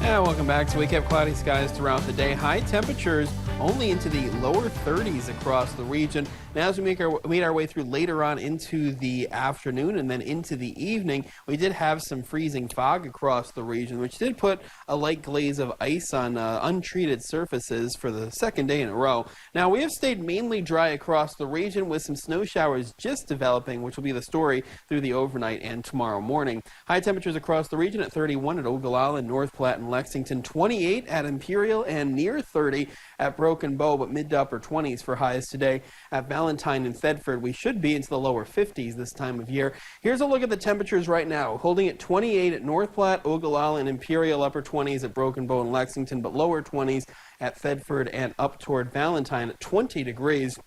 Yeah, welcome back. So we kept cloudy skies throughout the day. High temperatures only into the lower 30s across the region. Now, as we made our way through later on into the afternoon and then into the evening, we did have some freezing fog across the region, which did put a light glaze of ice on untreated surfaces for the second day in a row. Now, we have stayed mainly dry across the region with some snow showers just developing, which will be the story through the overnight and tomorrow morning. High temperatures across the region at 31 at Ogallala, North Platte, and Lexington, 28 at Imperial, and near 30 at Broken Bow, but mid to upper 20s for highs today. At Valentine and Thedford, we should be into the lower 50s this time of year. Here's a look at the temperatures right now. Holding at 28 at North Platte, Ogallala, and Imperial, upper 20s at Broken Bow and Lexington, but lower 20s at Thedford and up toward Valentine at 20 degrees.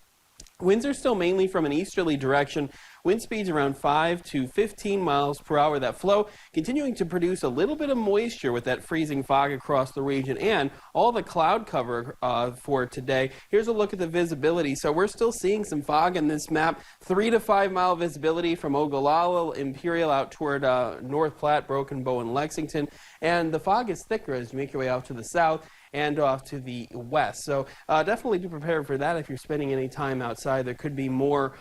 Winds are still mainly from an easterly direction. Wind speeds around 5 to 15 miles per hour. That flow continuing to produce a little bit of moisture with that freezing fog across the region and all the cloud cover for today. Here's a look at the visibility. So we're still seeing some fog in this map. 3 to 5 mile visibility from Ogallala, Imperial out toward North Platte, Broken Bow, and Lexington. And the fog is thicker as you make your way out to the south and off to the west. So definitely be prepared for that if you're spending any time outside. There could be more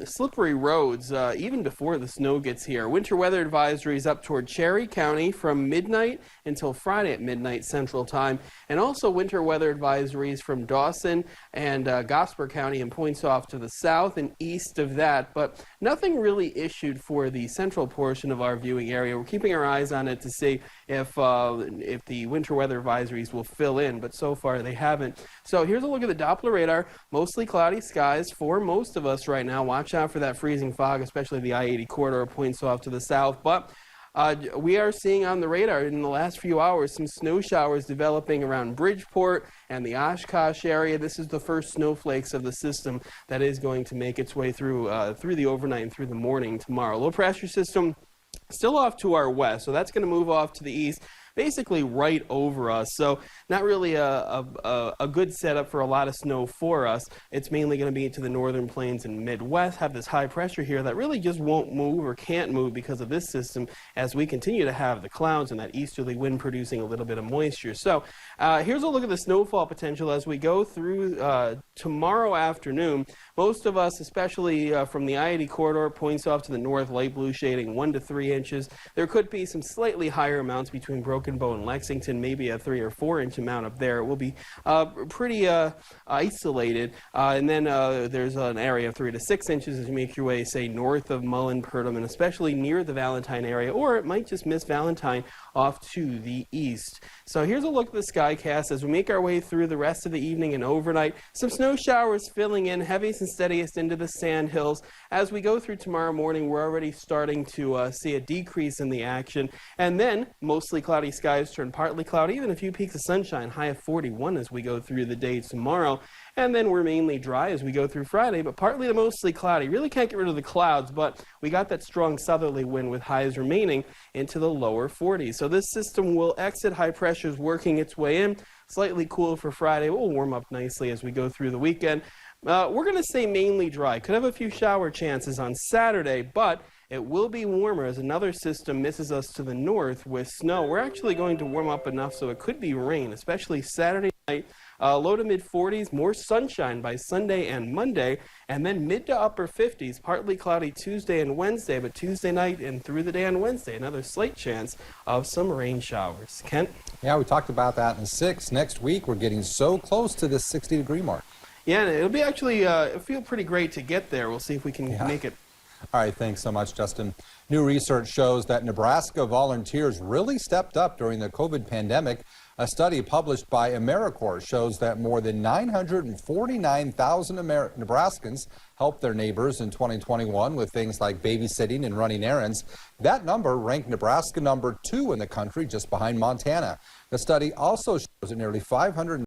slippery roads even before the snow gets here. Winter weather advisories up toward Cherry County from midnight until Friday at midnight Central Time. And also winter weather advisories from Dawson and Gosper County and points off to the south and east of that. But nothing really issued for the central portion of our viewing area. We're keeping our eyes on it to see if the winter weather advisories will fill in, but so far they haven't. So here's a look at the Doppler radar. Mostly cloudy skies for most of us right now. Watch out for that freezing fog, especially the I-80 corridor points off to the south. But we are seeing on the radar in the last few hours some snow showers developing around Bridgeport and the Oshkosh area. This is the first snowflakes of the system that is going to make its way through the overnight and through the morning tomorrow. Low pressure system still off to our west, so that's going to move off to the east, basically right over us. So not really a good setup for a lot of snow for us. It's mainly going to be to the northern plains and Midwest. Have this high pressure here that really just won't move or can't move because of this system as we continue to have the clouds and that easterly wind producing a little bit of moisture. So here's a look at the snowfall potential as we go through tomorrow afternoon. Most of us, especially from the I-80 corridor, points off to the north, light blue shading 1 to 3 inches. There could be some slightly higher amounts between Broken Bow and Lexington, maybe a 3 or 4 inch amount up there. It will be pretty isolated. And then there's an area of 3 to 6 inches as you make your way, say, north of Mullen, Purdom, and especially near the Valentine area, or it might just miss Valentine off to the east. So here's a look at the skycast as we make our way through the rest of the evening and overnight. Some snow showers filling in, heaviest and steadiest into the sand hills. As we go through tomorrow morning, we're already starting to see a decrease in the action. And then mostly cloudy skies turn partly cloudy, even a few peaks of sunshine, high of 41 as we go through the day tomorrow. And then we're mainly dry as we go through Friday, but partly to mostly cloudy. Really can't get rid of the clouds, but we got that strong southerly wind with highs remaining into the lower 40s. So this system will exit high pressures working its way in. Slightly cool for Friday. We'll warm up nicely as we go through the weekend. We're going to stay mainly dry. Could have a few shower chances on Saturday, but it will be warmer as another system misses us to the north with snow. We're actually going to warm up enough so it could be rain, especially Saturday night. Low to mid 40s, more sunshine by Sunday and Monday, and then mid to upper 50s, partly cloudy Tuesday and Wednesday, but Tuesday night and through the day on Wednesday, another slight chance of some rain showers. Kent? Yeah, we talked about that in 6. Next week, we're getting so close to this 60-degree mark. Yeah, and it'll be actually, it'll feel pretty great to get there. We'll see if we can make it. All right, thanks so much, Justin. New research shows that Nebraska volunteers really stepped up during the COVID pandemic. A study published by AmeriCorps shows that more than 949,000 Nebraskans helped their neighbors in 2021 with things like babysitting and running errands. That number ranked Nebraska number 2 in the country, just behind Montana. The study also shows that nearly 500